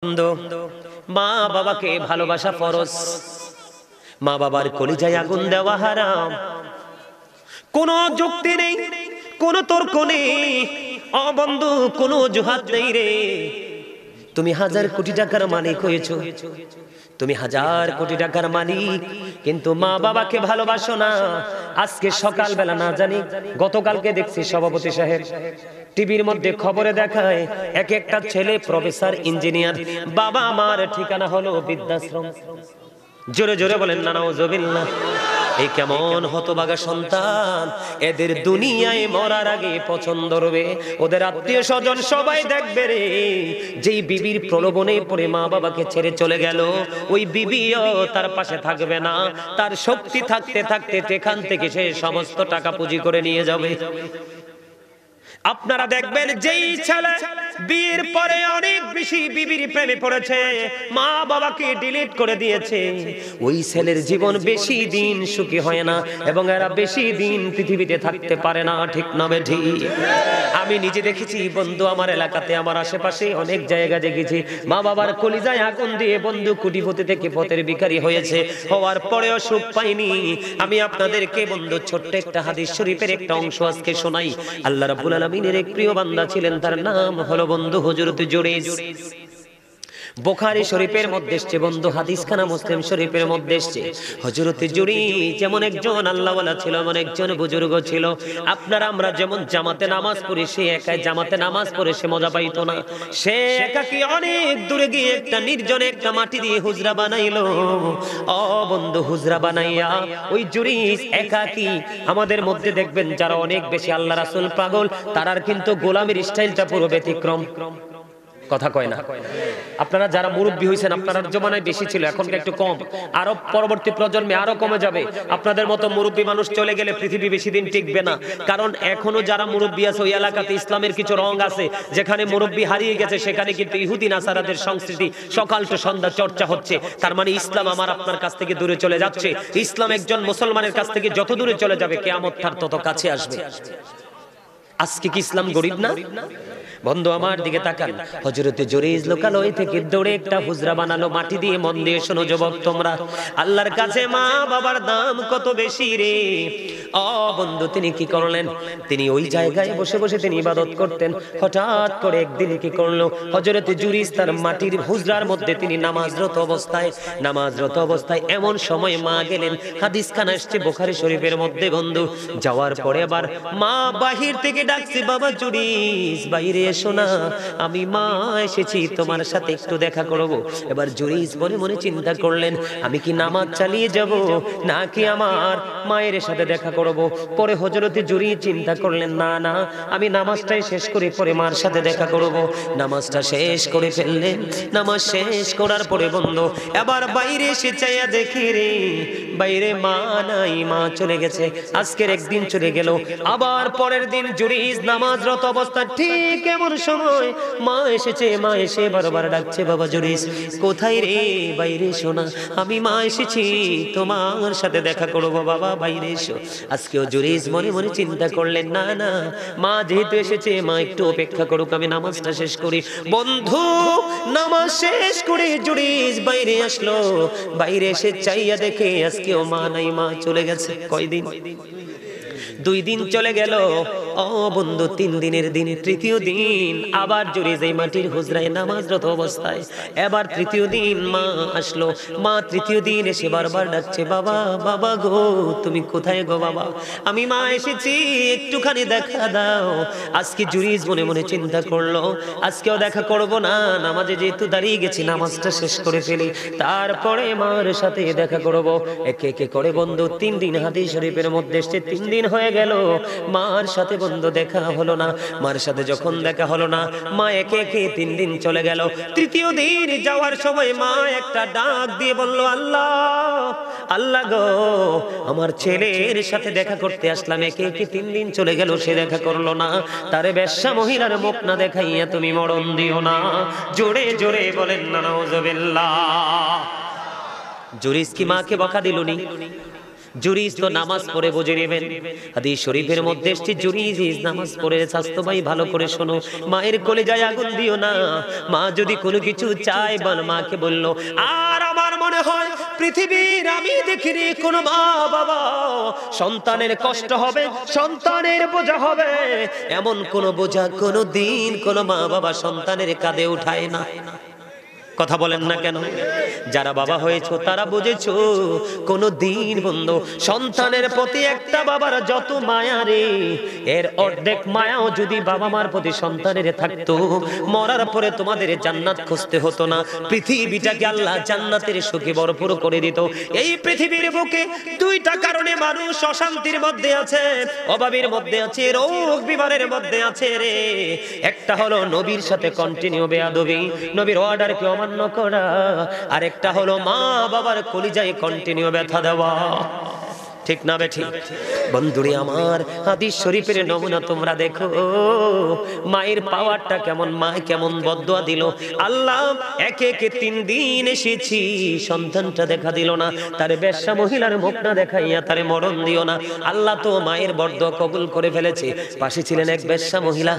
বন্ধু, মা বাবাকে ভালোবাসা ফরজ। মা বাবার কলিজায় আগুন দেওয়া হারাম। কোনো যুক্তি নেই, কোনো তর্ক নেই। ও বন্ধু, কোনো অজুহাত নেই রে। তুমি 1000 কোটি টাকার মালিক হয়েছো, তুমি 1000 কোটি টাকার মালিক, কিন্তু মা বাবাকে ভালোবাসো না। আজকে সকালবেলা না জানি গতকালকে দেখছি সভাপতি সাহেব টিভির মধ্যে খবরে দেখায় এক একটা ছেলে প্রফেসর, ইঞ্জিনিয়ার, বাবা মার ঠিকানা হলো বৃদ্ধাশ্রম। জোরে জোরে বলেন না নাউজুবিল্লাহ। এই কেমন হতভাগা সন্তান, এদের দুনিয়ায় মরার আগে পছন্দ হবে ওদের আত্মীয় স্বজন সবাই দেখবে রে। যেই বিবির প্রলোভনে পড়ে মা বাবাকে ছেড়ে চলে গেল, ওই বিবিও তার পাশে থাকবে না। তার শক্তি থাকতে থাকতে এখান থেকে সে সমস্ত টাকা পুঁজি করে নিয়ে যাবে। আপনারা দেখবেন যেই ছেলে বিয়ের পরে অনেক বেশি বিবির প্রেমে পড়েছে, মা বাবাকে ডিলিট করে দিয়েছে, ওই ছেলের জীবন বেশি দিন সুখী হয় না এবং এরা বেশি দিন পৃথিবীতে থাকতে পারে না। ঠিক না বেঠি? আমি নিজে দেখেছি বন্ধু, আমার এলাকাতে, আমার আশেপাশে অনেক জায়গা দেখেছি মা বাবার কলিজায় আগুন দিয়ে বন্ধু কোটিপতি থেকে পথের ভিখারি হয়েছে, হওয়ার পরেও সুখ পাইনি। আমি আপনাদেরকে বন্ধু ছোট্ট একটা হাদিস শরীফের একটা অংশ আজকে শোনাই। আল্লাহ রাব্বুল আলামিনের এক প্রিয় বান্দা ছিলেন, তার নাম হলো বন্ধু হযরত জুরাইজ। বুখারী শরীফের মধ্যে এসেছে বন্ধু, হাদিসখানা মুসলিম শরীফের মধ্যে এসেছে। হযরত জুরাইজ যেমন একজন আল্লাহওয়ালা ছিল, এমন একজন বুজুর্গ ছিল। আপনারা আমরা যেমন জামাতে নামাজ পড়ি, সে একাই জামাতে নামাজ পড়ে সে মজা পাইতো না। সে একাকি অনেক দূরে গিয়ে একটা নির্জনে একটা মাটি দিয়ে হুজরা বানাইলো। ও বন্ধু, হুজরা বানাইয়া ওই জুরাইজ একাকি। আমাদের মধ্যে দেখবেন যারা অনেক বেশি আল্লাহ রাসূল পাগল, তারার কিন্তু গোলামের স্টাইলটা পুরো ব্যতিক্রম। কথা কয় না? আপনারা যারা মুরব্বী হয়েছেন, আপনার জমানায় বেশি ছিল, এখন একটু কম, আরো পরবর্তী প্রজন্মে আরো কমে যাবে। আপনাদের মতো মুরব্বী মানুষ চলে গেলে পৃথিবী বেশি দিন টিকবে না। কারণ এখনো যারা মুরব্বী আছে ওই এলাকাতে ইসলামের কিছু রং আছে। যেখানে মুরব্বী হারিয়ে গেছে সেখানে কিন্তু ইহুদি নাসারাদের সংস্কৃতি সকাল টু সন্ধ্যা চর্চা হচ্ছে। তার মানে ইসলাম আমার আপনার কাছ থেকে দূরে চলে যাচ্ছে। ইসলাম একজন মুসলমানের কাছ থেকে যত দূরে চলে যাবে, কিয়ামত তার তত কাছে আসবে। আজকে কি ইসলাম গরিব না? বন্ধু আমার দিকে তাকান। হযরত জুরাইজ লোকালয় থেকে দৌড়ে একটা হুজরা বানালো মাটি দিয়ে। মন দিয়ে শোনো যুবক তোমরা, আল্লাহর কাছে মা বাবার দাম কত বেশি রে। ও বন্ধু, তিনি কি করলেন? তিনি ওই জায়গায় বসে বসে তিনি ইবাদত করতেন। হঠাৎ করে একদিন কি করলো, হযরত জুরাইজ তার মাটির হুজরার মধ্যে তিনি নামাজরত অবস্থায় এমন সময় মা গেলেন। হাদিসখানা আসছে বুখারী শরীফের মধ্যে বন্ধু। যাওয়ার পরে আবার মা বাহির থেকে ডাকছে, বাবা জুরাইজ বাইরে এসো না, আমি মা এসেছি, তোমার সাথে একটু দেখা করব। এবার জুরাইজ মনে মনে চিন্তা করলেন, আমি কি নামাজ চালিয়ে যাব নাকি আমার মায়ের সাথে দেখা করব? পরে হযরত জুরাইজ চিন্তা করলেন, না না, আমি নামাজটাই শেষ করে পরে মার সাথে দেখা করব। নামাজটা শেষ করে ফেললেন। নামাজ শেষ করার পরে বন্ধু এবার বাইরে এসে চাইয়া দেখে রে, বাইরে মা নাই, মা চলে গেছে। আজকের একদিন চলে গেল, আবার পরের দিন জুরাইজ নামাজরত অবস্থা ঠিক এমন সময় মা এসেছে। মা এসে বারবার ডাকছে, বাবা জুরাইজ কোথায় রে? বাইরে এসো না, আমি মা এসেছি, তোমার সাথে দেখা করব, বাবা বাইরে এসো। আজকেও জুরাইজ মনে মনে চিন্তা করলেন, না না, মা যেহেতু এসেছে, মা একটু অপেক্ষা করুক, আমি নামাজটা শেষ করি। বন্ধু নামাজ শেষ করে জুরাইজ বাইরে আসলো। বাইরে এসে চাইয়া দেখে আজকেও মা নাই, মা চলে গেছে। কয়দিন? 2 দিন চলে গেল। ও বন্ধু, 3 দিনের দিন, তৃতীয় দিন আবার জুরাইজ এই মাটির হুজরায় নামাজরত অবস্থায়। এবার তৃতীয় দিন মা আসলো। মা তৃতীয় দিন এসে বারবার ডাকছে, বাবা, বাবা গো, তুমি কোথায় গো বাবা? আমি মা এসেছি, একটুখানি দেখা দাও। আজকে জুরাইজ মনে মনে চিন্তা করলো, আজকেও দেখা করব না, নামাজে যেহেতু দাঁড়িয়ে গেছি, নামাজটা শেষ করে ফেলি, তারপরে মার সাথে দেখা করব। একে একে করে বন্ধু 3 দিন, হাদিস শরীফের মধ্যে এসেছে 3 দিন হয়ে গেল, মার সাথে বন্ধু দেখা হলো না। মার সাথে যখন দেখা হলো না, মা একে একে 3 দিন চলে গেল। তৃতীয় দিন যাওয়ার সময় মা একটা ডাক দিয়ে বলল, আল্লাহ, আল্লাহ গো, আমার ছেলের সাথে দেখা করতে আসলাম, একে একে 3 দিন চলে গেল, সে দেখা করলো না। তারে বেশ্যা মহিলার মুখ না দেখাইয়া তুমি মরণ দিও না। জোরে জোরে বলেন না নাউজুবিল্লাহ। জুরাইজ কি মাকে বকা দিলনি? জুরিস তো নামাজ পড়ে বুঝে নেবেন। হাদিস শরীফের মধ্যে এসেছে জুরিস নামাজ পড়ে। স্বাস্থ্য ভাই ভালো করে শোনো, মায়ের কলিজায় আগুন দিও না। মা যদি কোনো কিছু চায় বল, মাকে বললো। আর আমার মনে হয় পৃথিবীর আমি দেখিনি কোন মা বাবা সন্তানের কষ্ট হবে, সন্তানের বোঝা হবে, এমন কোন বোঝা কোনো দিন কোন মা বাবা সন্তানের কাঁধে উঠায় না। কথা বলেন না কেন? যারা বাবা হয়েছো তারা বুঝেছো কোন দিন বন্ধু সন্তানের প্রতি একটা বাবার যত মায়া রে, এর অর্ধেক মায়াও যদি বাবা মার প্রতি সন্তানের থাকতো, মরার পরে তোমাদের জান্নাত খুঁজতে হতো না। পৃথিবীটাকে আল্লাহ জান্নাতের সুখে ভরপুর করে দিত। এই পৃথিবীর বুকে দুইটা কারণে মানুষ অশান্তির মধ্যে আছে, অভাবের মধ্যে আছে, রোগ বিমারের মধ্যে আছে রে। একটা হলো নবীর সাথে কন্টিনিউ বেয়াদবি, নবীর অর্ডারকে অমান্য করা, আর একটা হলো মা বাবার কলিজায় কন্টিনিউ ব্যথা দেওয়া। ঠিক না বেঠি? বন্ধুরে আমার, হাদিস শরীফের নমুনা তোমরা দেখো, মায়ের পাওয়ারটা কেমন, মা কেমন বদদুয়া দিল। আল্লাহ একে একে 3 দিন এসেছি, সন্তানটা দেখা দিল না। তার বেশ্যা মহিলার মুখ না দেখাইয়া তারে মরণ দিও না। আল্লাহ তো মায়ের বদদুয়া কবুল করে ফেলেছে। পাশে ছিলেন এক বেশ্যা মহিলা।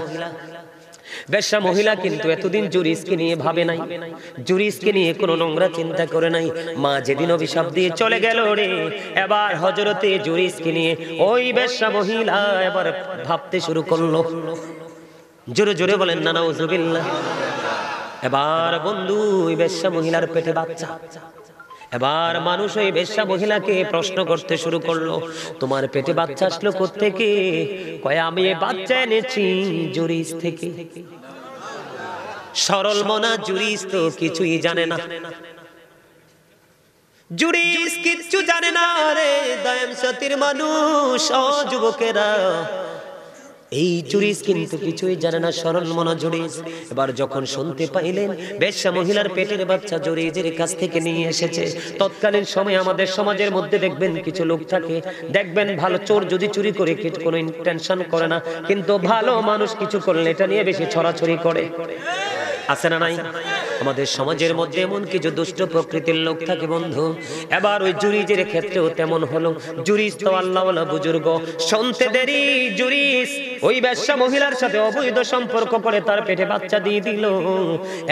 বেশ্যা মহিলা কিন্তু এতদিন জুরিসকে নিয়ে ভাবে নাই, জুরিসকে নিয়ে কোনো নোংরা চিন্তা করে নাই। মা যেদিন অভিশাপ দিয়ে চলে গেল রে, এবার হযরতে জুরিসকে নিয়ে ওই বেশ্যা মহিলা এবার ভাবতে শুরু করলো। জোরে জোরে বলেন না নাউজুবিল্লাহ। এবার বন্ধু ওই বেশ্যা মহিলার পেটে বাচ্চা। এবার মানুষ ওই বেশ্যা মহিলাকে প্রশ্ন করতে শুরু করলো, তোমার পেটে বাচ্চা আসলো কোত্থেকে? কয় আমি এই বাচ্চা এনেছি জুরিস থেকে। সরল মনা জুরিস তো কিছুই জানে না, জুরিস কিচ্ছু জানে না রে দয়াম সতীর মানুষ। ও যুবকেরা, এই জুরিস কিন্তু কিছুই জানে না, সরল মনা জুরিস। এবার যখন শুনতে পাইলেন বেশ্যা মহিলার পেটের বাচ্চা জুরিজের কাছ থেকে নিয়ে এসেছে, তৎকালীন সময় আমাদের সমাজের মধ্যে দেখবেন কিছু লোক থাকে, দেখবেন ভালো চোর যদি চুরি করে কিছু কোনো টেনশন করে না, কিন্তু ভালো মানুষ কিছু করলে এটা নিয়ে বেশি ছড়াছড়ি করে। আছে না নাই? আমাদের সমাজের মধ্যে এমন কিছু দুষ্ট প্রকৃতির লোক থাকে বন্ধু। এবার ওই জুরিজের ক্ষেত্রেও তেমন হলো। জুরিস তো আল্লাহওয়ালা বুজুর্গ, শুনতে দেরি জুরিস ওই বেশ্যা মহিলার সাথে অবৈধ সম্পর্ক করে তার পেটে বাচ্চা দিয়ে দিল।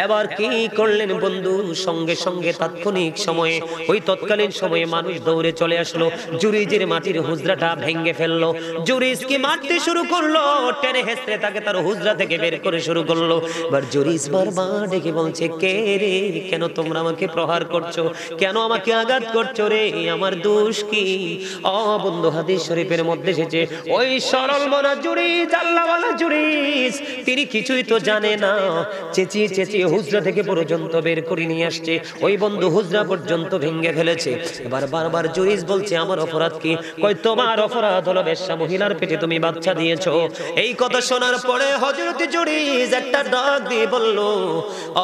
এবার কি করলেন বন্ধু? সঙ্গে সঙ্গে তাৎক্ষণিক সময়ে ওই তৎকালীন সময়ে মানুষ দৌড়ে চলে আসলো, জুরিজের মাটির হুজরাটা ভেঙে ফেললো। জুরিসকে মারতে শুরু করলো, টেনে হেসড়ে তাকে তার হুজরা থেকে বের করে শুরু করলো। এবার জুরিস বারবার ডেকে বলছে, কে রে, কেন তোমরা আমাকে প্রহার করছো, কেন আমাকে আঘাত করছো রে, আমার দোষ কি? ও বন্ধু, হাদিস শরীফের মধ্যে এসেছে ওই সরল মনা জুরিস, আল্লাহওয়ালা জুরিস, তিনি কিছুই তো জানে না, চেঁচিয়ে চেঁচিয়ে হুজরা থেকে পর্যন্ত বের করে নিয়ে আসছে। ওই বন্ধু হুজরা পর্যন্ত ভেঙে ফেলেছে। এবার বারবার জুরিস বলছে, আমার অপরাধ কি? কই তোমার অপরাধ হলো বেশ্যা মহিলার পেটে তুমি বাচ্চা দিয়েছো। এই কথা শোনার পরে হযরত জুরিস একটা ডাক দিয়ে বলল,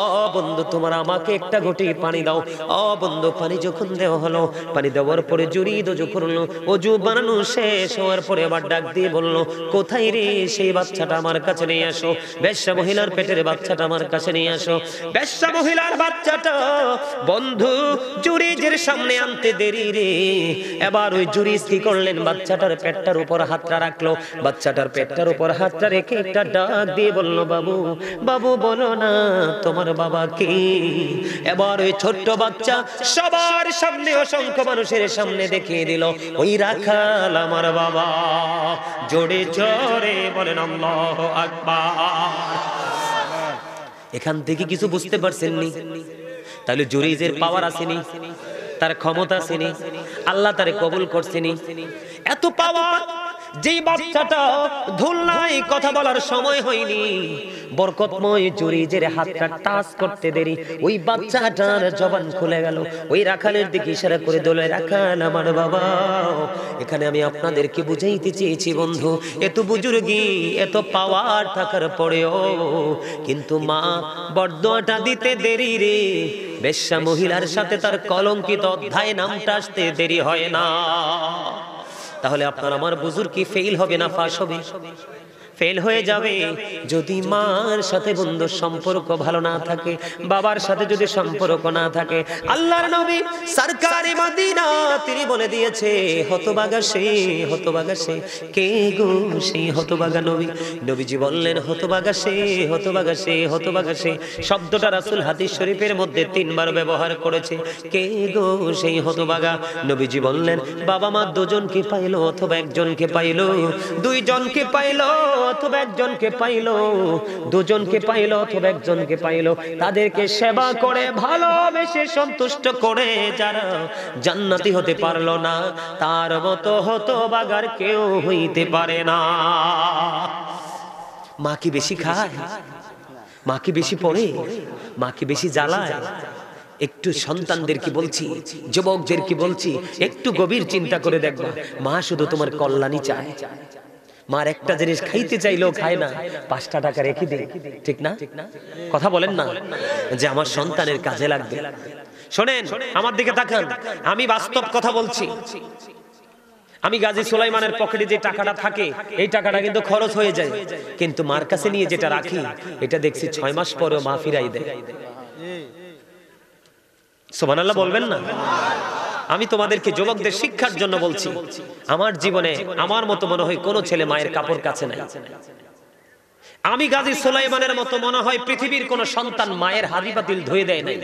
ও বন্ধু, তোমার আমাকে একটা ঘটি পানি দাও। ও বন্ধু, পানি যখন দেওয়া হলো, পানি দেওয়ার পরে জুরিদ ওযু করলো, ওযু বানানো শেষ হওয়ার পরে আবার ডাক দিয়ে বলল, কোথায় রে সেই বাচ্চাটা, আমার কাছে নিয়ে আসো। বেশ্যা মহিলার পেটের বাচ্চাটা আমার কাছে নিয়ে আসো। বেশ্যা মহিলার বাচ্চাটা বন্ধু জুরিজের সামনে আনতে দেরি রে। এবার ওই জুরিজ কি করলেন, বাচ্চাটার পেটটার উপর হাতটা রাখলো, বাচ্চাটার পেটটার উপর হাতটা রেখে একটা ডাক দিয়ে বলল, বাবু, বাবু বলো না তোমার বাবা কি? এবার ওই ছোট্ট বাচ্চা সবার সামনে, অসংখ্য মানুষের সামনে দেখিয়ে দিল, ওই রাখাল আমার বাবা। জোরে জোরে বলেন আল্লাহু আকবার। এখান থেকে কিছু বুঝতে পারছেন নি? তাহলে জুরিজের পাওয়ার আসেনি, তার ক্ষমতা আসেনি, আল্লাহ তারে কবুল করছেনি। এত পাওয়ার, যেই বাচ্চাটা ধুল নাই, কথা বলার সময় হয়নি, বরকতময় জুরিজের হাতটা টাচ করতে দেরি, ওই বাচ্চাটার জবান খুলে গেল। ওই রাখালের দিকে ইশারা করে দিল, রাখাল আমার বাবা। এখানে আমি আপনাদেরকে বুঝাইতে চেয়েছি বন্ধু, এত বুজুর্গি, এত পাওয়ার থাকার পরেও কিন্তু মা বরদোয়াটা দিতে দেরি রে। বেশ্যা মহিলার সাথে তার কলঙ্কিত অধ্যায় নামটা আসতে দেরি হয় না। তাহলে আপনার আমার বুজুর্গ কি ফেল হবে না পাস হবে? ফেল হয়ে যাবে যদি মার সাথে বন্ধুর সম্পর্ক ভালো না থাকে, বাবার সাথে যদি সম্পর্ক না থাকে। আল্লাহর নবী সরকারে মদিনা তিনি বলে দিয়েছে, হতভাগা সে, হতভাগা সে। কে গো সেই হতভাগা নবী? নবীজি বললেন, হতভাগা সে, হতভাগা সে, হতভাগা সে। শব্দটা রাসূল হাদিস শরীফের মধ্যে 3 বার ব্যবহার করেছে। কে গো সেই হতভাগা? নবীজি বললেন, বাবা মা দুজনকে পাইলো অথবা একজনকে পাইলো, দুইজনকে পাইলো অথবা একজনকে পাইলো, দুজনকে পাইলো অথবা একজনকে পাইলো, তাদেরকে সেবা করে ভালোবেসে সন্তুষ্ট করে যারা জান্নাতি হতে পারলো না, তার মতো হতভাগার কেউ হইতে পারে না। মা কি বেশি খায়? মা কি বেশি পড়ে? মা কি বেশি জ্বালায়? একটু সন্তানদেরকে বলছি, যুবকদেরকে বলছি, একটু গভীর চিন্তা করে দেখবা, মা শুধু তোমার কল্যাণই চায়। মার একটা জিনিস খাইতে চাইলেও খায় না, 5টা টাকা রেখে দেয়, ঠিক না? কথা বলেন না যে আমার সন্তানের কাজে লাগবে। শোনেন, আমার দিকে তাকান, আমি বাস্তব কথা বলছি। আমি গাজী সুলাইমানের পকেটে যে টাকাটা থাকে, এই টাকাটা কিন্তু খরচ হয়ে যায়, কিন্তু মার কাছে নিয়ে যেটা রাখি, এটা দেখছি 6 মাস পরেও মা ফিরাই দেয়। সুবহানাল্লাহ বলবেন না? আমি তোমাদেরকে যুবকদের শিক্ষার জন্য বলছি, আমার জীবনে আমার মতো মনে হয় কোন ছেলে মায়ের কাপড় কাছে নাই। আমি গাজী সুলাইমানের মতো মনে হয় পৃথিবীর কোন সন্তান মায়ের হাড়ি পাতিল ধুয়ে দেয় নাই।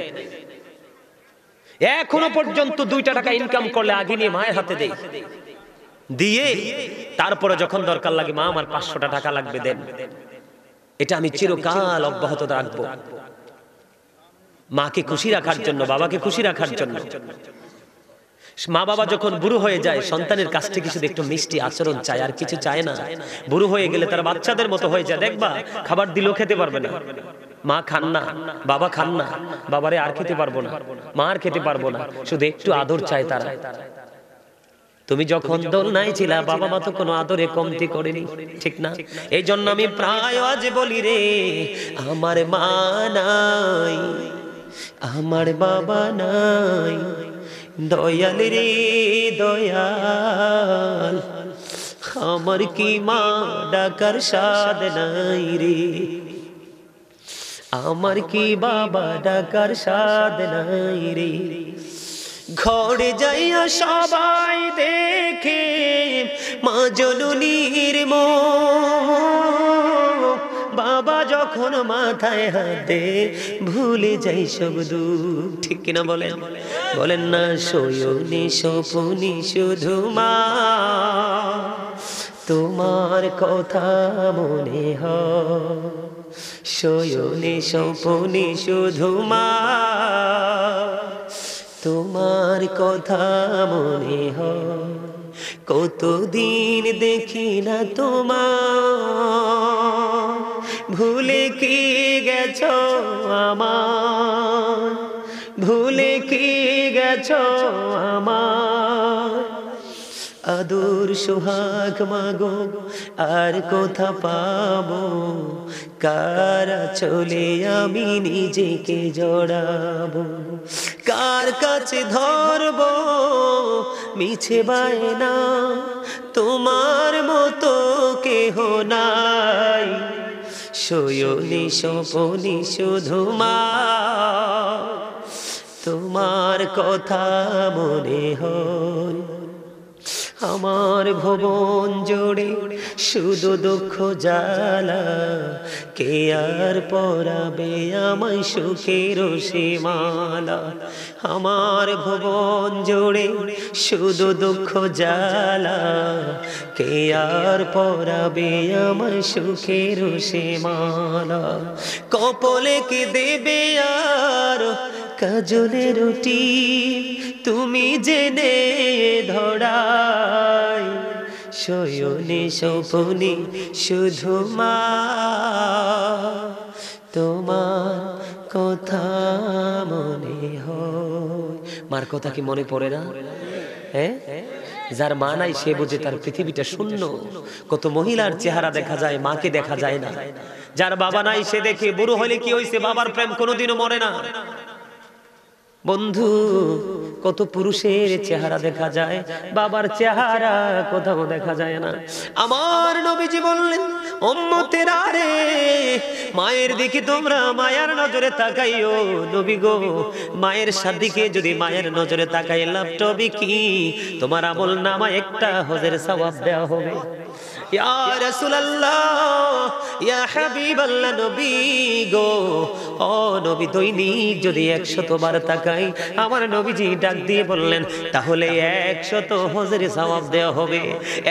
এখনো পর্যন্ত 2টা টাকা ইনকাম করলে আগে নিয়ে মায়ের হাতে দেই, দিয়ে তারপরে যখন দরকার লাগে, মা আমার 500টা টাকা লাগবে দেন। এটা আমি চিরকাল অব্যাহত রাখবো, মাকে খুশি রাখার জন্য, বাবাকে খুশি রাখার জন্য। মা বাবা যখন বুড়ো হয়ে যায়, সন্তানের কাছ থেকে শুধু একটু মিষ্টি আচরণ চায়, আর কিছু চায় না। বুড়ো হয়ে গেলে তারা বাচ্চাদের মতো হয়ে যায়, দেখবা খাবার দিলেও খেতে পারবে না। মা খান না, বাবা খান না, বাবারে আর খেতে পারবো না, মা আর খেতে পারবো না, শুধু একটু আদর চায় তারা। তুমি যখন দোলনায় ছিলা, বাবা মা তো কোনো আদরে কমতি করেনি, ঠিক না? এই জন্য আমি প্রায় আজ বলি রে, আমার মা নাই, আমার বাবা নাই, দয়াল রে দয়াল, আমার কি মা ডাকার স্বাদ নাই রে, আমার কি বাবা ডাকার স্বাদ নাই রে। ঘরে যাইয়া সবাই দেখে মা জননীর মুখ, বাবা যখন মাথায় হাতে ভুলে যাই সব দুঃখ, ঠিক কিনা বলেন? বলেন না? শয়নে স্বপনে শুধু মা তোমার কথা মনে হয়, শয়নে স্বপনে শুধু মা তোমার কথা মনে হয়। কতদিন দেখি না তোমার, ভুলে কি গেছো আমার, ভুলে কি গেছো আমার, আদর সোহাগ মাগো আর কোথা পাবো, কারা চলে আমি নিজেকে জড়াবো, কার কাছে ধরবো মিছে বায়না, তোমার মতো কেহ নাই, শয়নে স্বপনে শুধু মা তোমার কথা মনে হয়। আমার ভুবন জোড়ে শুধু দুঃখ জ্বালা, কে আর পরাবে আমায় সুখের সীমালা, আমার ভুবন জোড়ে শুধু দুঃখ জ্বালা, কে আর পরাবে আমায় সুখের সীমালা, কপালে কি দেবে আর কাজলে রুটি, তুমি জেনে ধরাই, শয়নে স্বপনে শুধু মা তোমার কথা মনে হয়। মার কথা কি মনে পড়ে না? হ্যাঁ, যার মা নাই সে বোঝে তার পৃথিবীটা শূন্য। কত মহিলার চেহারা দেখা যায়, মাকে দেখা যায় না। যার বাবা নাই সে দেখে বুড়ো হলে কি হয়েছে, বাবার প্রেম কোনোদিনও মরে না। বন্ধু, কত পুরুষের চেহারা দেখা যায়, বাবার চেহারা কোথাও দেখা যায় না। আমার নবীজি বললেন, উম্মতেরা রে, মায়ের দিকে তোমরা মায়ার নজরে তাকাইও। নবী গো, মায়ের দিকে যদি মায়ের নজরে তাকাই, লাভটা কি? তোমার আমল নামায় একটা হজের সওয়াব দেওয়া হবে। ইয়া রাসূলুল্লাহ, ইয়া হাবিবাল্লাহ, নবী গো, ও নবী, দৈনিক যদি 100 বার তাকাই, আমার নবীজি ডাক দিয়ে বললেন, তাহলে 100 হজের সওয়াব দেওয়া হবে।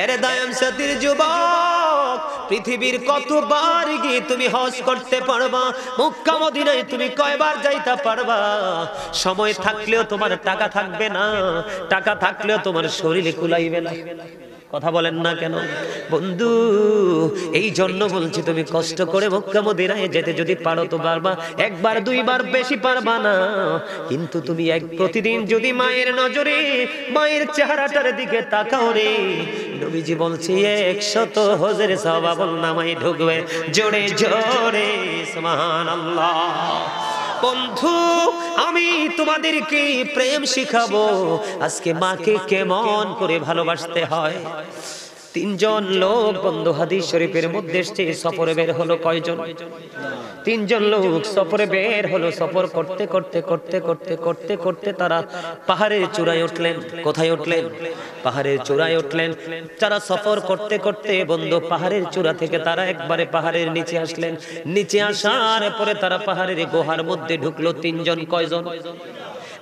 এর দায়াম সাথীর যুবক, পৃথিবীর কতবার গিয়ে তুমি হজ করতে পারবা? মক্কা মদিনায় তুমি কয়বার যাইতে পারবা? সময় থাকলেও তোমার টাকা থাকবে না, টাকা থাকলেও তোমার শরীরে কুলাইবে না। কথা বলেন না কেন বন্ধু? এই জন্য বলছি, তুমি কষ্ট করে মক্কা মদিনায় যেতে যদি পারো তো পারবা, একবার দুইবার, বেশি পারবা না। কিন্তু তুমি প্রতিদিন যদি মায়ের নজরে, মায়ের চেহারাটার দিকে তাকাও রে, নবীজি বলছে 100 হজের সওয়াব আমলনামায় ঢুকবে। জোরে জোরে সুবহানাল্লাহ। বন্ধু, আমি তোমাদেরকে প্রেম শিখাবো, আজকে মাকে কেমন করে ভালোবাসতে হয়। 3 জন লোক, বন্ধু, হাদিস শরীফের মধ্যে এসেছে, সফরে বের হলো কয়জন? 3 জন লোক সফরে বের হলো। সফর করতে করতে করতে করতে করতে করতে তারা পাহাড়ের চূড়ায় উঠলেন। কোথায় উঠলেন? পাহাড়ের চূড়ায় উঠলেন। তারা সফর করতে করতে, বন্ধু, পাহাড়ের চূড়া থেকে তারা একবারে পাহাড়ের নিচে আসলেন। নিচে আসার পরে তারা পাহাড়ের গুহার মধ্যে ঢুকলো। 3 জন কয়জন?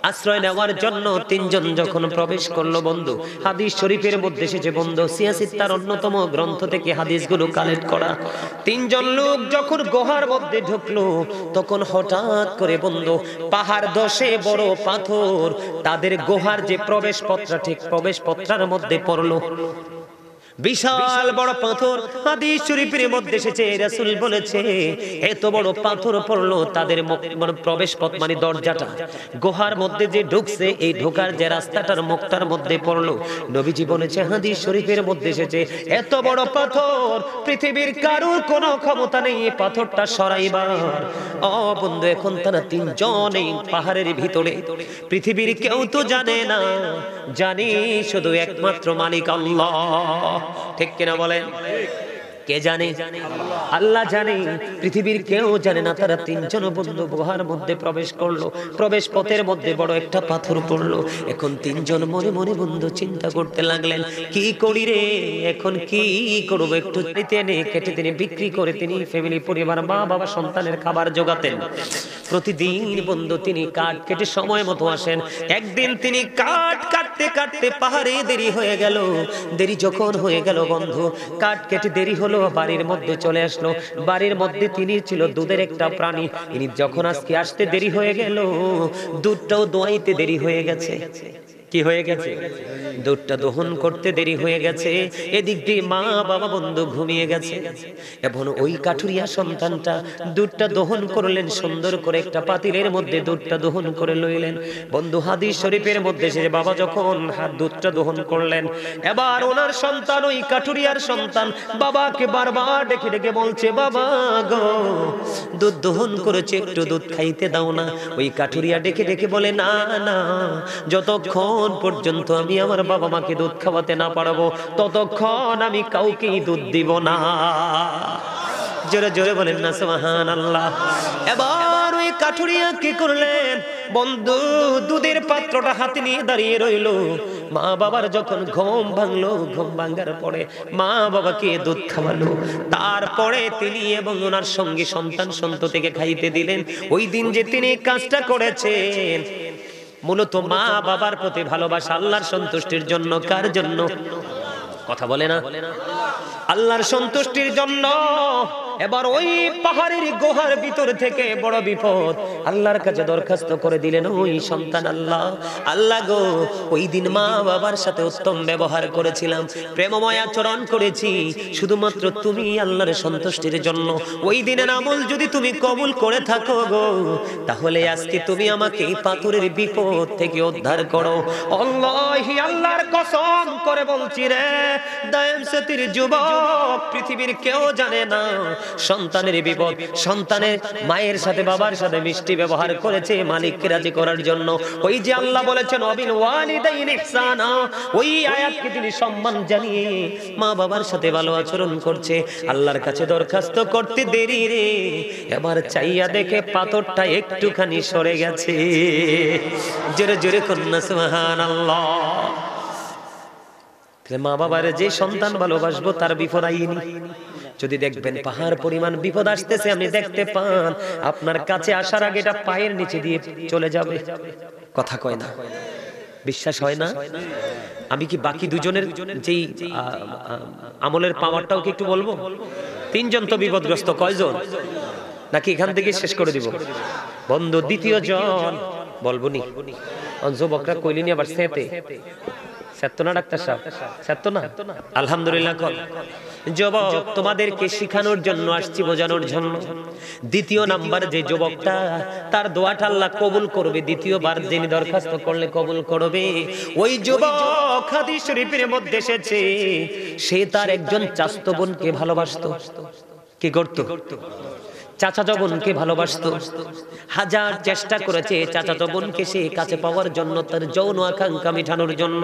আশ্রয় নেওয়ার জন্য 3 জন যখন প্রবেশ করলো, বন্ধু, হাদিস শরীফের মধ্যে এসেছে, বন্ধু, সিয়াসিত্তার অন্যতম গ্রন্থ থেকে হাদিসগুলো কালেক্ট করা। 3 জন লোক যখন গুহার মধ্যে ঢুকলো, তখন হঠাৎ করে, বন্ধু, পাহাড় ধসে বড় পাথর তাদের গুহার যে প্রবেশ পথটা, ঠিক প্রবেশ পথটার মধ্যে পড়লো। বিশাল বড় পাথর। হাদিস শরীফের মধ্যে এসেছে, রাসূল বলেছে, এত বড় পাথর পড়লো তাদের প্রবেশ পথ, মানে দরজাটা, গুহার মধ্যে যে ঢুকছে, এই ঢোকার যে রাস্তাটার মুখটার মধ্যে পড়লো। নবীজি বলেছে, হাদিস শরীফের মধ্যে এসেছে, এত বড় পাথর পৃথিবীর কারোর কোনো ক্ষমতা নেই এই পাথরটা সরাইবার। ও বন্ধু, এখন তারা 3 জন এই পাহাড়ের ভিতরে, পৃথিবীর কেউ তো জানে না, জানি শুধু একমাত্র মালিক আল্লাহ। ঠিক কিনা বলেন? কে জানে? আল্লাহ জানে, পৃথিবীর কেউ জানে না। তারা 3 জন, বন্ধু, গুহার মধ্যে প্রবেশ করলো। প্রবেশ পথের মধ্যে বড় একটা পাথর পড়লো। এখন 3 জন মনে মনে, বন্ধু, চিন্তা করতে লাগলেন, কি করি রে, এখন কি করবো? একটু এনে কেটে তিনি বিক্রি করে তিনি ফ্যামিলি, পরিবার, মা বাবা, সন্তানের খাবার জোগাতেন। প্রতিদিন, বন্ধু, তিনি কাঠ কেটে সময় মতো আসেন। একদিন তিনি কাঠ কাটতে কাটতে পাহাড়ে দেরি হয়ে গেল। দেরি যখন হয়ে গেল, বন্ধু, কাঠ কেটে দেরি হলো, বাড়ির মধ্যে চলে আসলো। বাড়ির মধ্যে তিনি ছিল দুধের একটা প্রাণী। তিনি যখন আজকে আসতে দেরি হয়ে গেল, দুধটাও দোয়াইতে দেরি হয়ে গেছে। কি হয়ে গেছে? দুধটা দহন করতে দেরি হয়ে গেছে। এদিক দিয়ে মা বাবা, বন্ধু, ঘুমিয়ে গেছে। এখন ওই কাঠুরিয়া সন্তানটা দুধটা দহন করলেন, সুন্দর করে একটা পাতিলের মধ্যে দুধটা দহন করে লইলেন। বন্ধু, হাদিস শরীফের মধ্যে সে বাবা যখন দুধটা দহন করলেন, এবার ওনার সন্তান, ওই কাঠুরিয়ার সন্তান, বাবাকে বারবার ডেকে ডেকে বলছে, বাবা গো, দুধ দহন করেছে, একটু দুধ খাইতে দাও না। ওই কাঠুরিয়া ডেকে ডেকে বলে, না না, যতক্ষণ পর্যন্ত আমি আমার বাবা মাকে দুধ খাওয়াতে না পারবো, ততক্ষণ আমি কাউকেই দুধ দিব না। জোরে জোরে বলেন না সুবহানাল্লাহ। এবার ওই কাঠুরিয়া কি করলেন, বন্ধু, দুধের পাত্রটা হাতে নিয়ে দাঁড়িয়ে রইল। মা বাবার যখন ঘুম ভাঙলো, ঘুম ভাঙার পরে মা বাবাকে দুধ খাওয়ালো। তারপরে তিনি এবং ওনার সঙ্গে সন্তান সন্ততিকে খাইতে দিলেন। ওই দিন যে তিনি কাজটা করেছেন, মূলত মা বাবার প্রতি ভালোবাসা, আল্লাহর সন্তুষ্টির জন্য। কার জন্য? কথা বলে না? আল্লাহর সন্তুষ্টির জন্য। এবার ওই পাহাড়ের গুহার ভিতর থেকে বড় বিপদ, আল্লাহর কাছে দরখাস্ত করে দিলেন, ওই সন্তান, আল্লাহ, আল্লাহ গো, ওই দিন মা বাবার সাথে উত্তম ব্যবহার করেছিলাম, প্রেমময় আচরণ করেছি, শুধুমাত্র তুমি আল্লাহর সন্তুষ্টির জন্য। ওই দিনের আমল যদি তুমি কবুল করে থাকো গো, তাহলে আজকে তুমি আমাকে এই পাথরের বিপদ থেকে উদ্ধার করো। আল্লাহি, আল্লাহর কসম করে বলছি রে, দায়েম সাথীর যুবক, পৃথিবীর কেউ জানে না সন্তানের বিপদ, সন্তানের মায়ের সাথে বাবার সাথে মিষ্টি ব্যবহার করেছে মালিককে রাজি করার জন্য। ওই যে আল্লাহ বলেছেন অবিল ওয়ালিদাইনি ইহসানা, ওই আয়াতকে তিনি সম্মান জানিয়ে মা বাবার সাথে ভালো আচরণ করছে। আল্লাহর কাছে দরখাস্ত করতে দেরি রে, এবার চাইয়া দেখে পাথরটা একটুখানি সরে গেছে। জোরে জোরে কন্যা সুবহানাল্লাহ। মা বাবার যে সন্তান ভালোবাসবো তার বিপদ আইনি। যদি দেখবেন পাহাড় পরিমাণ বিপদ আসতেছে, আপনি দেখতে পান আপনার কাছে আসার আগে এটা পায়ের নিচে দিয়ে চলে যাবে। কথা কয় না, বিশ্বাস হয় না? আমি কি বাকি দুজনের যেই আমলের পাওয়ারটাও কি একটু বলবো? তিনজন তো বিপদগ্রস্ত, কয়জন? নাকি এখান থেকে শেষ করে দিব? বন্ধু দ্বিতীয় জন বলবো নি, যুবকরা কইলিনি আবার সেতে সত্য না ডাক্তার সাহেব, সত্য না? আলহামদুলিল্লাহ। যুবক তোমাদেরকে শিখানোর জন্য আসছি, বোঝানোর জন্য। দ্বিতীয় নাম্বার যে যুবকটা, তার দোয়াটা আল্লাহ কবুল করবে। দ্বিতীয়বার যিনি দরখাস্ত করলে কবুল করবে, ওই যুবক হাদিস শরীফের মধ্যে এসেছে সে তার একজন চাচাতো বোনকে ভালোবাসতো। কি করত? চাচাতো বোনকে ভালোবাসতো। হাজার চেষ্টা করেছে চাচাতো বোনকে সে কাছে পাওয়ার জন্য, তার যৌন আকাঙ্ক্ষা মিটানোর জন্য।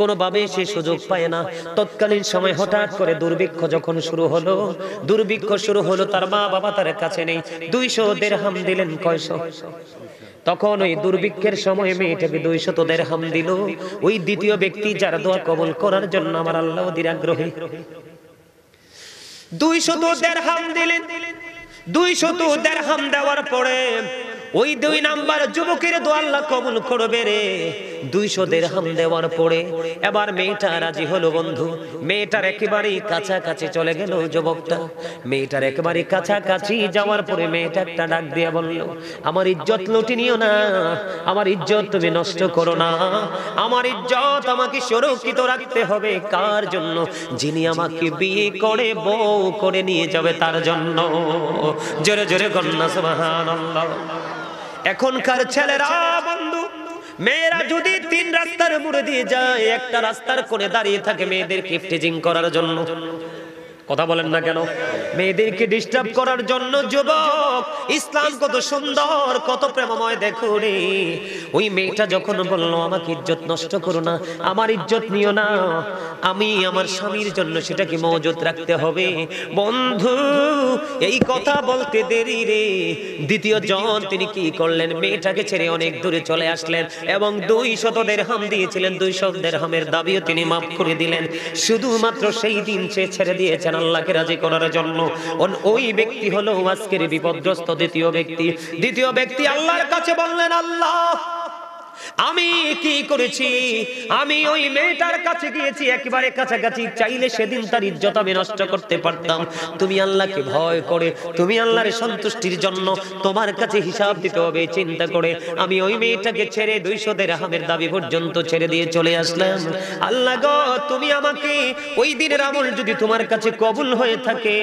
কোনোভাবে সে সুযোগ পায় না। তৎকালীন সময় হঠাৎ করে দুর্ভিক্ষ যখন শুরু হলো, তার মা বাবা তার কাছে নেই। 200 দিরহাম দিলেন। কয়শো? তখন ওই দুর্ভিক্ষের সময় মেয়েটাকে 200 দিরহাম দিল। ওই দ্বিতীয় ব্যক্তি যার দোয়া কবুল করার জন্য আমার আল্লাহ অধীর আগ্রহী। 200 দিরহাম দিলেন। 200 দিরহাম দেওয়ার পরে ওই 2 নাম্বার যুবকের দোয়া আল্লাহ কবুল করবে রে। 200 দিরহাম দেওয়ার পরে এবার মেয়েটা রাজি হলো। বন্ধু, মেয়েটার একেবারেই কাছাকাছি চলে গেল যুবকটা। মেয়েটার একেবারে কাছাকাছি যাওয়ার পরে মেয়েটা একটা ডাক দিয়ে বলল, আমার ইজ্জত লুটে নিও না, আমার ইজ্জত তুমি নষ্ট করো না। আমার ইজ্জত আমাকে সুরক্ষিত রাখতে হবে। কার জন্য? যিনি আমাকে বিয়ে করে বউ করে নিয়ে যাবে তার জন্য। জোরে জোরে কন্যা সুবহানাল্লাহ। এখনকার ছেলেরা বন্ধু, মেয়েরা যদি 3 রাস্তার মোড়ে দিয়ে যায়, একটা রাস্তার কোণে দাঁড়িয়ে থাকে মেয়েদেরকে ইফটিজিং করার জন্য। কথা বলেন না কেন? মেয়েদেরকে ডিস্টার্ব করার জন্য। যুবক, ইসলাম কত সুন্দর, কত প্রেমময় দেখো রে। ওই মেয়েটা যখন বললো আমাকে ইজ্জত নষ্ট করো না, আমার ইজ্জত নিও না, আমি আমার স্বামীর জন্য সেটাকে মজুত রাখতে হবে। বন্ধু, এই কথা বলতে দেরি রে। দ্বিতীয় জন তিনি কি করলেন? মেয়েটাকে ছেড়ে অনেক দূরে চলে আসলেন এবং 200 দিরহাম দিয়েছিলেন। 200 দিরহামের দাবিও তিনি মাফ করে দিলেন। শুধুমাত্র সেই দিন সে ছেড়ে দিয়েছেন আল্লাহকে রাজি করার জন্য। ওই ব্যক্তি হলো আজকের বিপদগ্রস্ত দ্বিতীয় ব্যক্তি। দ্বিতীয় ব্যক্তি আল্লাহর কাছে বললেন, আল্লাহ আমি কি করেছি? আমি ওই মেয়েটার কাছে গিয়েছি একেবারে কাছাকাছি, চাইলে সেদিন তার ইজ্জত আমি নষ্ট করতে পারতাম। তুমি আল্লাহকে ভয় করে, তুমি আল্লাহর সন্তুষ্টির জন্য তোমার কাছে হিসাব দিতে হবে চিন্তা করে আমি ওই মেয়েটাকে ছেড়ে 200 দিরহামের দাবি পর্যন্ত ছেড়ে দিয়ে চলে আসলাম। আল্লাহ গো, তুমি আমাকে ওই দিনের আমল যদি তোমার কাছে কবুল হয়ে থাকে,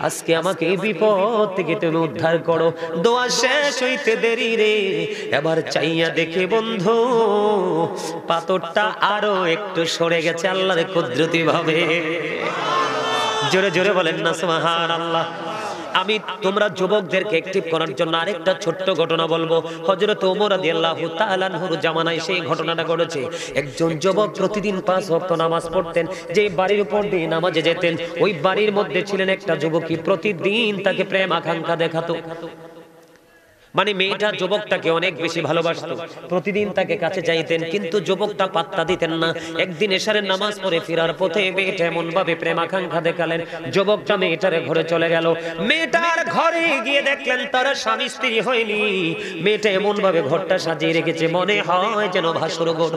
আজকে আমাকে এই বিপদ থেকে তুমি উদ্ধার করো। দোয়া শেষ হইতে দেরি রে। এবার চাইয়া দেখে বন্ধু, পাথরটা আরো একটু সরে গেছে আল্লাহর কুদরতি ভাবে। জোরে জোরে বলেন না সুবহানাল্লাহ। আমি তোমরা যুবকদেরকে অ্যাক্টিভ করার জন্য আরেকটা ছোট্ট ঘটনা বলবো। হযরত ওমর রাদিয়াল্লাহু তাআলা আনহুর জামানায় সেই ঘটনাটা ঘটেছে। একজন যুবক প্রতিদিন 5 ওয়াক্ত নামাজ পড়তেন। যে বাড়ির উপর দিয়ে নামাজে যেতেন, ওই বাড়ির মধ্যে ছিলেন একটা যুবকী, প্রতিদিন তাকে প্রেম আকাঙ্ক্ষা দেখাতো। মানে মেয়েটা যুবকটাকে অনেক বেশি ভালোবাসতো, প্রতিদিন তাকে কাছে চাইতেন, কিন্তু যুবকটা পাত্তা দিতেন না। একদিন এশারের নামাজ পড়ে ফেরার পথে মেয়েটা এমন ভাবে প্রেম আকাঙ্ক্ষা দেখালেন, যুবকটা মেয়েটার ঘরে চলে গেল। মেয়েটার ঘরে গিয়ে দেখলেন তার স্বামী স্ত্রী হয়নি। মেয়েটা এমন ভাবে ঘরটা সাজিয়ে রেখেছে, মনে হয় যেন ভাসুর ঘর।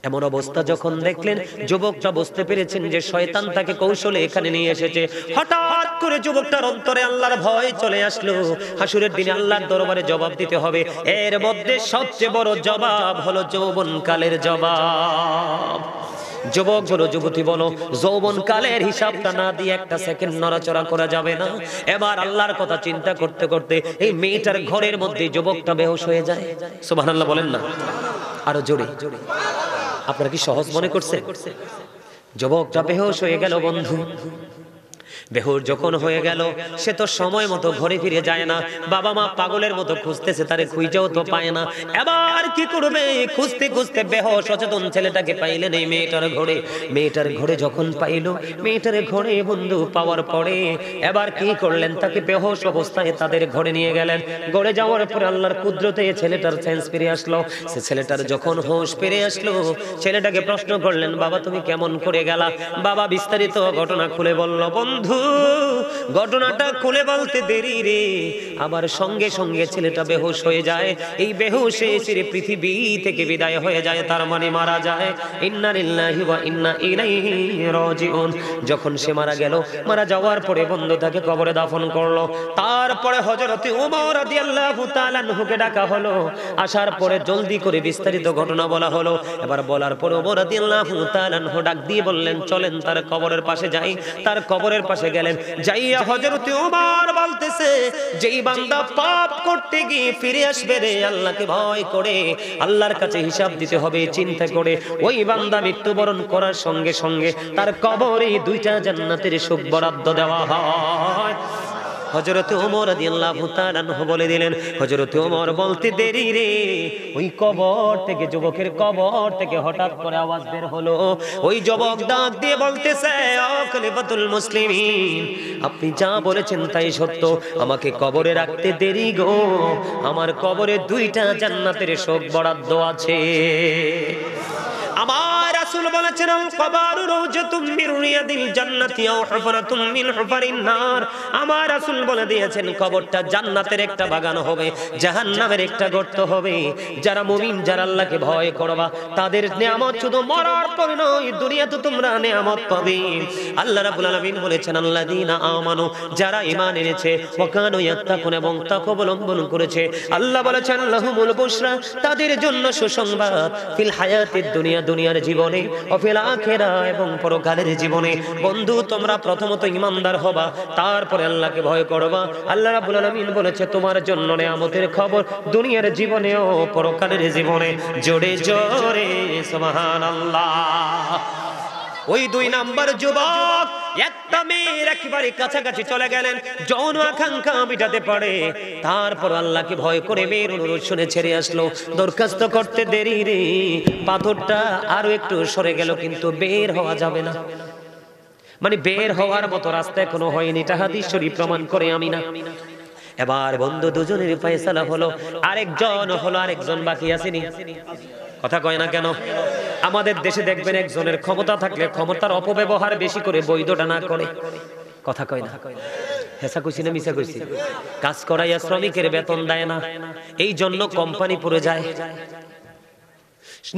এমন অবস্থা যখন দেখলেন, যুবকটা বুঝতে পেরেছেন যে শয়তান তাকে কৌশলে এখানে নিয়ে এসেছে। হঠাৎ করে যুবকটার অন্তরে আল্লাহর ভয় চলে আসলো। হাসুরের দিনে আল্লাহর দরবারে জবাব দিতে হবে। এর মধ্যে সবচেয়ে বড় জবাব হলো যৌবনকালের জবাব। যুবক বলো, যুবতী বলো, যৌবনকালের হিসাবটা না দিয়ে একটা সেকেন্ড নড়াচড়া করা যাবে না। এবার আল্লাহর কথা চিন্তা করতে করতে এই মেয়েটার ঘরের মধ্যে যুবকটা বেহুশ হয়ে যায়। সুবহানাল্লাহ বলেন না, আরো জোরে। আপনারা কি সহজ মনে করছেন? যুবকটা বেহুশ হয়ে গেল বন্ধু। বেহুশ যখন হয়ে গেল, সে তো সময় মতো ঘরে ফিরে যায় না। বাবা মা পাগলের মতো খুঁজতেছে, তারে খুঁজেও তো পায় না। এবার কি করবে? খুঁজতে খুঁজতে বেহুশ সচেতন ছেলেটাকে পাইলেন এই মেয়েটার ঘরে যখন পাইল, মেয়েটার ঘরে বন্ধু পাওয়ার পরে এবার কি করলেন? তাকে বেহুশ অবস্থায় তাদের ঘরে নিয়ে গেলেন। ঘরে যাওয়ার পরে আল্লাহর কুদরতে ছেলেটার সেন্স ফিরে আসলো। সে ছেলেটার যখন হোশ ফিরে আসলো, ছেলেটাকে প্রশ্ন করলেন, বাবা তুমি কেমন করে গেলা? বাবা বিস্তারিত ঘটনা খুলে বলল। বন্ধু ঘটনাটা খুলে বলতে দেরি রে, আবার সঙ্গে সঙ্গে ছেলেটা বেহুশ হয়ে যায়। এই বেহুশে সে পৃথিবী থেকে বিদায় হয়ে যায়, তার মানে মারা যায়। ইন্না লিল্লাহি ওয়া ইন্না ইলাইহি রাজিউন। যখন সে মারা গেল, মারা যাওয়ার পরে বন্ধু তাকে কবরে দাফন করলো। তারপরে হযরত ওমর রাদিয়াল্লাহু তাআলা আনহুকে ডাকা হলো। আসার পরে জলদি করে বিস্তারিত ঘটনা বলা হলো। এবার বলার পরে ওমর রাদিয়াল্লাহু তাআলা আনহু ডাক দিয়ে বললেন, চলেন তার কবরের পাশে যাই। তার কবরের পাশে গেলেন। যাইয়া হযরত ওমর বলতেছে, যেই বান্দা পাপ করতে গিয়ে ফিরে আসবে রে আল্লাহকে ভয় করে, আল্লাহর কাছে হিসাব দিতে হবে চিন্তা করে, ওই বান্দা মৃত্যুবরণ করার সঙ্গে সঙ্গে তার কবরে 2টা জান্নাতের সুখ বরাদ্দ দেওয়া হয়। হযরত ওমর রাদিয়াল্লাহু তাআলা আনহু বলে দিলেন। হযরত ওমর বলতে দেরি রে, ওই কবর থেকে, যুবকের কবর থেকে হঠাৎ করে আওয়াজ বের হলো। ওই যুবক ডাক দিয়ে বলতেছে, ও খলিফাতুল মুসলিমিন, আপনি যা বলেছেন তাই সত্য, আমাকে কবরে রাখতে দেরি গো, আমার কবরে 2টা জান্নাতের সুখ বরাদ্দ আছে। আমার রাসূল বলেছেন, আল কবরু রাওজাতুম মির রিয়াদিল জান্নাতি আও হুফরাতুম মিন হুফারিন নার। আমার রাসূল বলে দিয়েছেন, কবরটা জান্নাতের একটা বাগান হবে, জাহান্নামের একটা গর্ত হবে। যারা মুমিন, যারা আল্লাহকে ভয় করবা, তাদের নিয়ামত শুধু মরার পরে নয়, দুনিয়াতে তোমরা নিয়ামত পাবে। আল্লাহ রাব্বুল আলামিন বলেছেন, আল্লাযীনা আমানু, যারা ঈমান এনেছে, ওয়া কানু ইয়াত্তাকুন, এবং তাকওয়া অবলম্বন করেছে। আল্লাহ বলেছেন, লাহুমুল বুশরা, তাদের জন্য সুসংবাদ, ফিল হায়াতিদ দুনিয়া, দুনিয়ার জীবনে, ও ফিল আখিরা, এবং পরকালের জীবনে। বন্ধু তোমরা প্রথমত ঈমানদার হবা, তারপরে আল্লাহকে ভয় করবা। আল্লাহ রাব্বুল আলামিন বলেছে, তোমার জন্য নিয়ামতের খবর দুনিয়ার জীবনে ও পরকালের জীবনে। জোরে জোরে সুবহানাল্লাহ। ওই 2 নাম্বার যুবক একটা মেয়ের একেবারে কাছাকাছি চলে গেলেন, যৌন আকাঙ্ক্ষা মিটাতে পারে। তারপর আল্লাহকে ভয় করে মেয়ের অনুরোধ শুনে ছেড়ে আসলো। দরখাস্ত করতে দেরি রে, পাথরটা আরো একটু সরে গেল, কিন্তু বের হওয়া যাবে না। মানে বের হওয়ার মতো রাস্তা এখনো হয়নি, এটা হাদিস শরীফ প্রমাণ করে। আমি না। এবার বন্ধু দুজনের ফয়সালা হলো, আরেকজন বাকি আসেনি। কথা কয় না কেন? আমাদের দেশে দেখবেন, একজনের ক্ষমতা থাকলে ক্ষমতার অপব্যবহার বেশি করে, বৈধটা না করে। কথা কয় না? হেসা কইছি না মিছা কইছি? কাজ করাইয়া শ্রমিকের বেতন দেয় না, এই জন্য কোম্পানি পুড়ে যায়।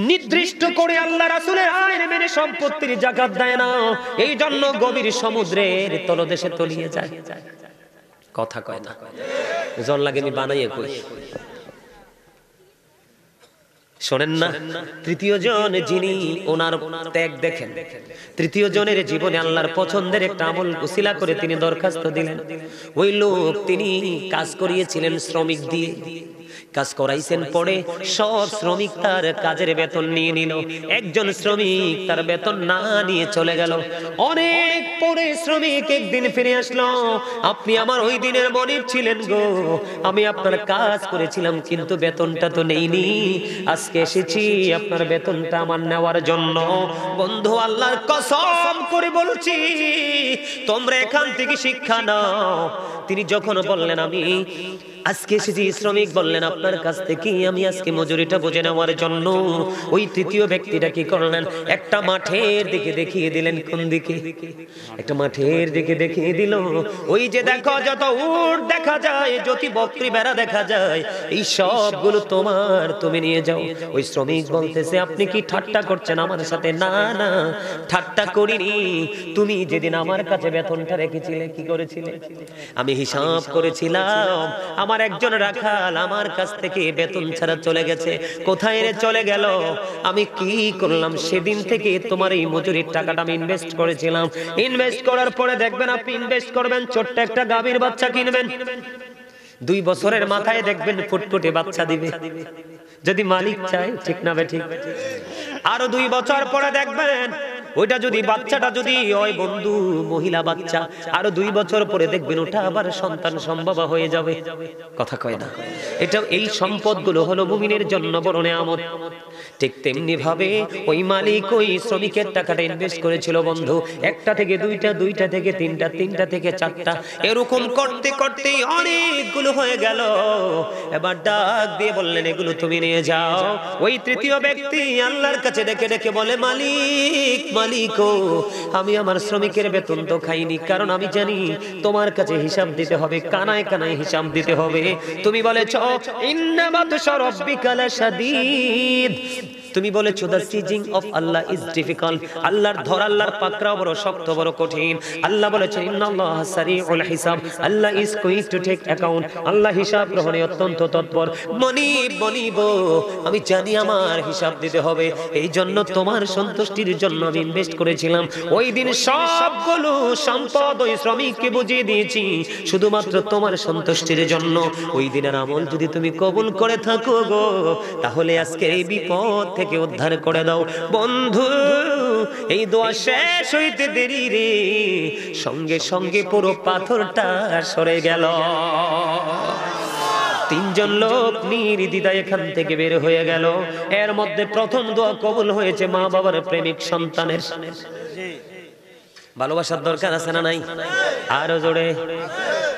নির্দিষ্ট করে আল্লাহ রাসূলের আইন মেনে সম্পত্তির যাকাত দেয় না, এই জন্য গভীর সমুদ্রের তলদেশে তলিয়ে যায়। কথা কয় না? জন লাগে আমি বানাইয়ে কই। শোনেন না, তৃতীয় জন যিনি, ওনার ত্যাগ দেখেন। তৃতীয় জনের জীবনে আল্লাহর পছন্দের একটা আমল উসিলা করে তিনি দরখাস্ত দিলেন। ওই লোক, তিনি কাজ করিয়েছিলেন শ্রমিক দিয়ে, কাজ করাইছেন, পরে সব শ্রমিক তার কাজের বেতন নিয়ে নিল। একজন শ্রমিক তার বেতন না নিয়ে চলে গেল। অনেক পরে শ্রমিক একদিন ফিরে আসলো, আপনি আমার ওই দিনের মনিব ছিলেন গো, আমি আপনার কাজ করেছিলাম, কিন্তু বেতনটা তো নেইনি, আজকে এসেছি আপনার বেতনটা আমার নেওয়ার জন্য। বন্ধু আল্লাহর কসম করে বলছি, তোমরা এখান থেকে শিক্ষা নাও। তিনি যখন বললেন আমি আজকে এসেছি, শ্রমিক বললেন আপনার কাছ থেকে আমি আজকে মজুরিটা বুঝে নেওয়ার জন্য, ওই তৃতীয় ব্যক্তিটা কি করলেন? একটা মাঠের দিকে দেখিয়ে দিলেন। কোন দিকে? একটা মাঠের দিকে দেখিয়ে দিল। ওই যে দেখো, যত উট দেখা যায়, যত বকরি ভেড়া দেখা যায়, এই সবগুলো তোমার, তুমি নিয়ে যাও। ওই শ্রমিক বলতেছে, আপনি কি ঠাট্টা করছেন আমার সাথে? না না, ঠাট্টা করিনি। তুমি যেদিন আমার কাছে বেতনটা রেখেছিলে, কি করেছিলে? আমি হিসাব করেছিলাম, আমার একজন রাখাল আমার কাছ থেকে বেতন ছাড়া চলে গেছে। কোথায় রে চলে গেল? আমি কি করলাম, সেদিন থেকে তোমার এই মজুরির টাকাটা আমি ইনভেস্ট করেছিলাম। ইনভেস্ট করার পরে দেখবেন, আপনি ইনভেস্ট করবেন, ছোট্ট একটা গাভীর বাচ্চা কিনবেন, 2 বছরের মাথায় দেখবেন ফুটফুটে বাচ্চা দিবে, যদি মালিক চায়। ঠিক না বে ঠিক? আরো 2 বছর পরে দেখবেন ওইটা যদি বাচ্চাটা যদি হয় বন্ধু মহিলা বাচ্চা, আরো 2 বছর পরে দেখবেন ওটা আবার সন্তান সম্ভবা হয়ে যাবে। কথা কয় না? এটা এই সম্পদগুলো হলো মুমিনের জন্য বড় নেয়ামত। ঠিক তেমনি ভাবে ওই মালিক ওই শ্রমিকের টাকাটা ইনভেস্ট করেছিল বন্ধু, একটা থেকে দুইটা, দুইটা থেকে তিনটা, তিনটা থেকে চারটা, এরকম করতে করতে অনেকগুলো হয়ে গেল। এবার ডাক দিয়ে বললেন এগুলো তুমি নিয়ে যাও। ওই তৃতীয় ব্যক্তি আল্লাহর কাছে ডেকে ডেকে বলে, মালিক মালিক ও আমি আমার শ্রমিকের বেতন তো খাইনি, কারণ আমি জানি তোমার কাছে হিসাব দিতে হবে, কানায় কানায় হিসাব দিতে হবে। তুমি বলেছো ইন্না বাতশা রাব্বিকা লাশাদীদ, তুমি বলেছো the seizing of Allah is difficult, আল্লাহর ধর আল্লাহর পাকড়াও বড় শক্ত বড় কঠিন। আল্লাহ বলেছেন ইন্নাল্লাহা সারিউল হিসাব, Allah is going to take account, Allah হিসাব গ্রহণে অত্যন্ত তৎপর। মনিব আমি জানি আমার হিসাব দিতে হবে, এই জন্য তোমার সন্তুষ্টির জন্য আমি ইনভেস্ট করেছিলাম। ওই দিন সবগুলো সম্পদ ওই শ্রমিককে বুঝিয়ে দিয়েছি শুধুমাত্র তোমার সন্তুষ্টির জন্য। ওই দিনের আমল যদি তুমি কবুল করে থাকো গো, তাহলে আজকে এই বিপদ থেকে উদ্ধার করে দাও। বন্ধু এই দোয়া শেষ হইতে দেরি রে, সঙ্গে সঙ্গে পুরো পাথরটা সরে গেল। 3 জন লোক নির্দ্বিধায় এখান থেকে বের হয়ে গেল। এর মধ্যে প্রথম দোয়া কবুল হয়েছে মা বাবার প্রেমিক সন্তানের। ভালোবাসার দরকার আছে না নাই? আরো জোরে।